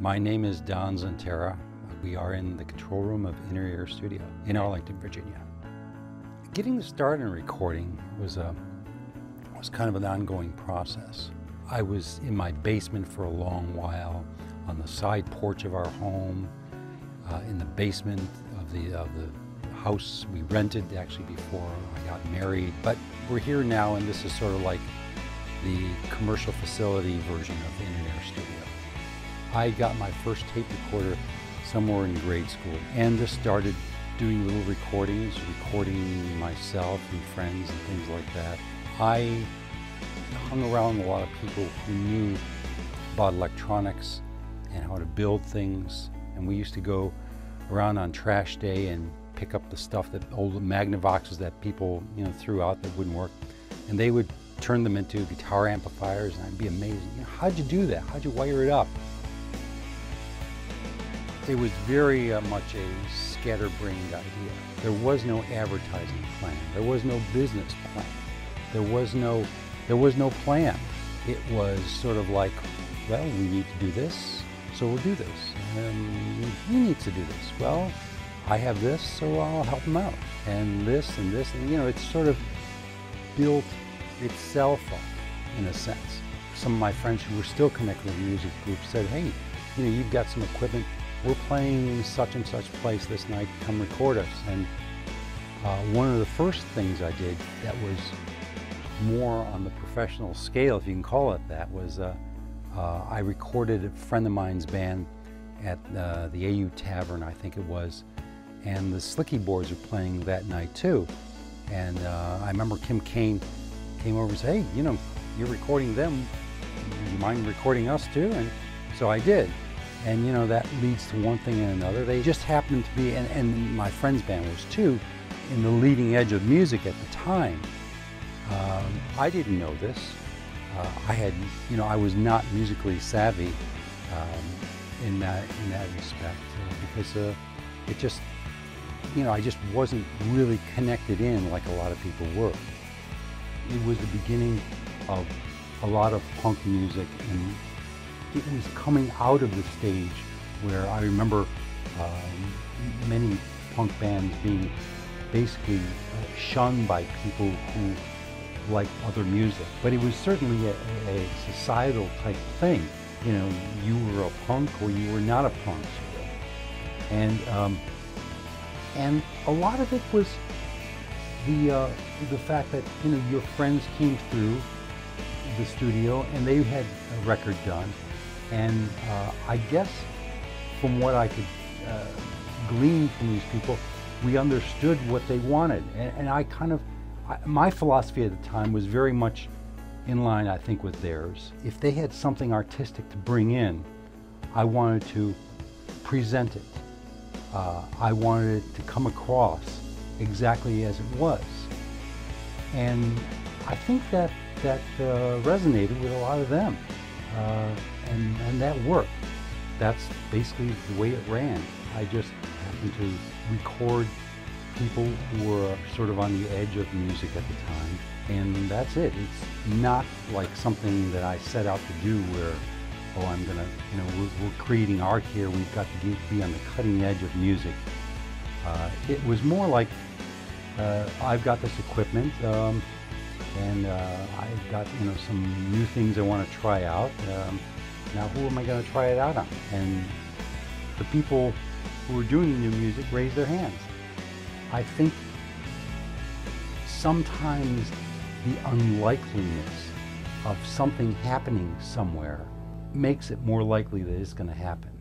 My name is Don Zentera. We are in the control room of Inner Ear Studio in Arlington, Virginia. Getting started in recording was kind of an ongoing process. I was in my basement for a long while, on the side porch of our home, in the basement of the house we rented actually before I got married. But we're here now, and this is sort of like the commercial facility version of the Inner Ear Studio. I got my first tape recorder somewhere in grade school and just started doing little recordings, recording myself and friends and things like that. I hung around a lot of people who knew about electronics and how to build things, and we used to go around on trash day and pick up the stuff, that old Magnavoxes that people threw out that wouldn't work, and they would turn them into guitar amplifiers, and I'd be amazed. How'd you do that? How'd you wire it up? It was very much a scatterbrained idea. There was no advertising plan. There was no business plan. There was no plan. It was sort of like, well, we need to do this, so we'll do this. He needs to do this. Well, I have this, so I'll help him out. And this, and it sort of built itself up in a sense. Some of my friends who were still connected with the music group said, hey, you've got some equipment. We're playing in such and such place this night, come record us. And one of the first things I did that was more on the professional scale, if you can call it that, was I recorded a friend of mine's band at the AU Tavern, I think it was, and the Slicky Boards were playing that night too. And I remember Kim Kane came over and said, hey, you're recording them, you mind recording us too? And so I did. And that leads to one thing and another. They just happened to be, and my friend's band was too, in the leading edge of music at the time. I didn't know this. I was not musically savvy in that respect, because it just, I just wasn't really connected in like a lot of people were. It was the beginning of a lot of punk music, and it was coming out of the stage where I remember many punk bands being basically shunned by people who liked other music. But it was certainly a societal type thing. You were a punk or you were not a punk. And a lot of it was the fact that your friends came through the studio and they had a record done. And I guess from what I could glean from these people, we understood what they wanted. And my philosophy at the time was very much in line, I think, with theirs. If they had something artistic to bring in, I wanted to present it. I wanted it to come across exactly as it was. And I think that resonated with a lot of them. And that worked. That's basically the way it ran. I just happened to record people who were sort of on the edge of music at the time, and that's it. It's not like something that I set out to do where, I'm gonna, we're creating art here, we've got to be on the cutting edge of music. It was more like, I've got this equipment, and I've got some new things I want to try out. Now who am I going to try it out on? And the people who were doing the new music raised their hands. I think sometimes the unlikeliness of something happening somewhere makes it more likely that it's going to happen.